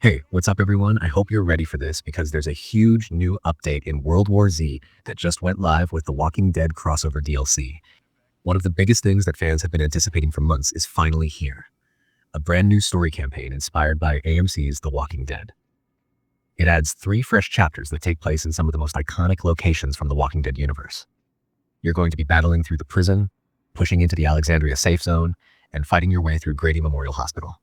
Hey, what's up everyone? I hope you're ready for this because there's a huge new update in World War Z that just went live with the Walking Dead crossover DLC. One of the biggest things that fans have been anticipating for months is finally here. A brand new story campaign inspired by AMC's The Walking Dead. It adds 3 fresh chapters that take place in some of the most iconic locations from the Walking Dead universe. You're going to be battling through the prison, pushing into the Alexandria safe zone, and fighting your way through Grady Memorial Hospital.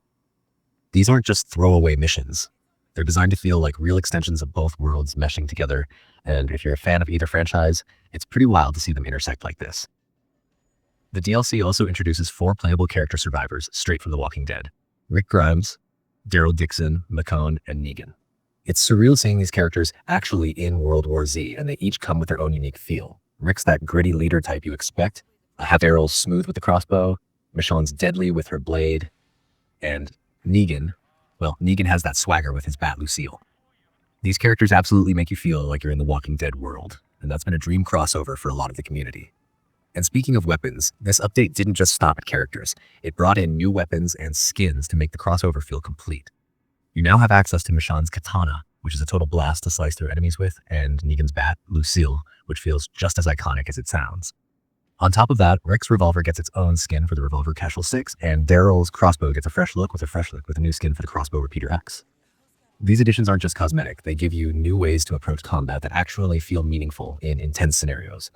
These aren't just throwaway missions. They're designed to feel like real extensions of both worlds meshing together, and if you're a fan of either franchise, it's pretty wild to see them intersect like this. The DLC also introduces 4 playable character survivors straight from The Walking Dead: Rick Grimes, Daryl Dixon, Michonne, and Negan. It's surreal seeing these characters actually in World War Z, and they each come with their own unique feel. Rick's that gritty leader type you expect, Daryl's smooth with the crossbow, Michonne's deadly with her blade, and Negan has that swagger with his bat Lucille. These characters absolutely make you feel like you're in the Walking Dead world, and that's been a dream crossover for a lot of the community. And speaking of weapons, this update didn't just stop at characters. It brought in new weapons and skins to make the crossover feel complete. You now have access to Michonne's Katana, which is a total blast to slice through enemies with, and Negan's bat, Lucille, which feels just as iconic as it sounds. On top of that, Rick's revolver gets its own skin for the Revolver Casual 6, and Daryl's crossbow gets a fresh look with a new skin for the Crossbow Repeater X. These additions aren't just cosmetic, they give you new ways to approach combat that actually feel meaningful in intense scenarios.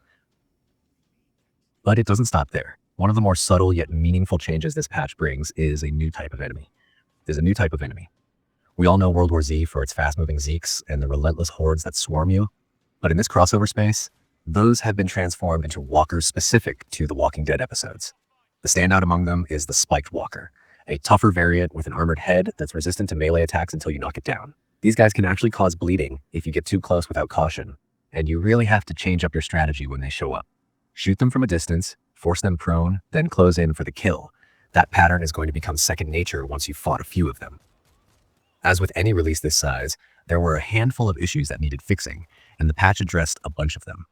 But it doesn't stop there. One of the more subtle yet meaningful changes this patch brings is a new type of enemy. There's a new type of enemy. We all know World War Z for its fast-moving Zeeks and the relentless hordes that swarm you, but in this crossover space, those have been transformed into walkers specific to the Walking Dead episodes. The standout among them is the Spiked Walker, a tougher variant with an armored head that's resistant to melee attacks until you knock it down. These guys can actually cause bleeding if you get too close without caution, and you really have to change up your strategy when they show up. Shoot them from a distance, force them prone, then close in for the kill. That pattern is going to become second nature once you've fought a few of them. As with any release this size, there were a handful of issues that needed fixing, and the patch addressed a bunch of them.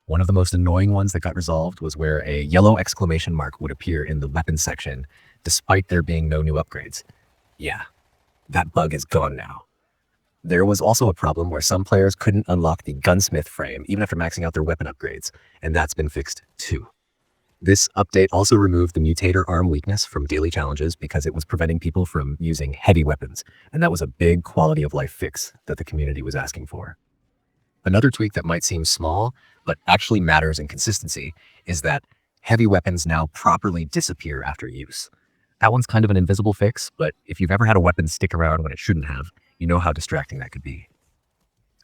One of the most annoying ones that got resolved was where a yellow exclamation mark would appear in the weapons section, despite there being no new upgrades. Yeah, that bug is gone now. There was also a problem where some players couldn't unlock the gunsmith frame even after maxing out their weapon upgrades, and that's been fixed too. This update also removed the mutator arm weakness from daily challenges because it was preventing people from using heavy weapons, and that was a big quality of life fix that the community was asking for. Another tweak that might seem small, but actually matters in consistency, is that heavy weapons now properly disappear after use. That one's kind of an invisible fix, but if you've ever had a weapon stick around when it shouldn't have, you know how distracting that could be.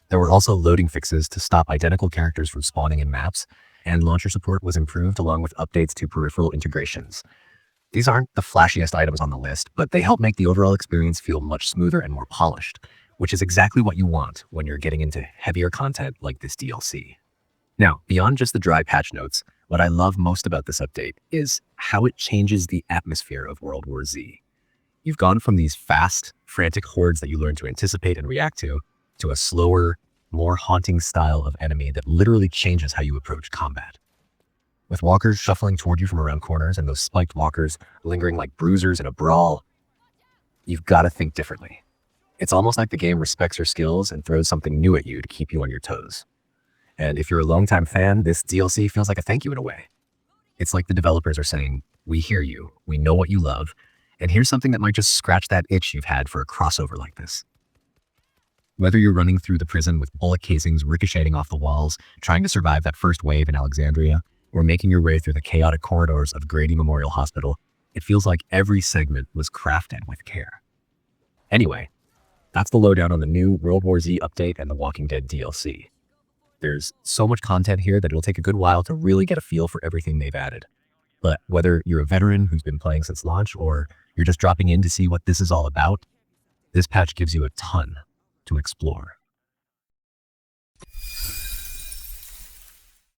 There were also loading fixes to stop identical characters from spawning in maps, and launcher support was improved along with updates to peripheral integrations. These aren't the flashiest items on the list, but they help make the overall experience feel much smoother and more polished, which is exactly what you want when you're getting into heavier content like this DLC. Now, beyond just the dry patch notes, what I love most about this update is how it changes the atmosphere of World War Z. You've gone from these fast, frantic hordes that you learn to anticipate and react to a slower, more haunting style of enemy that literally changes how you approach combat. With walkers shuffling toward you from around corners and those spiked walkers lingering like bruisers in a brawl, you've got to think differently. It's almost like the game respects your skills and throws something new at you to keep you on your toes. And if you're a longtime fan, this DLC feels like a thank you in a way. It's like the developers are saying, we hear you, we know what you love, and here's something that might just scratch that itch you've had for a crossover like this. Whether you're running through the prison with bullet casings ricocheting off the walls, trying to survive that first wave in Alexandria, or making your way through the chaotic corridors of Grady Memorial Hospital, it feels like every segment was crafted with care. Anyway, that's the lowdown on the new World War Z update and the Walking Dead DLC. There's so much content here that it'll take a good while to really get a feel for everything they've added. But whether you're a veteran who's been playing since launch or you're just dropping in to see what this is all about, this patch gives you a ton to explore.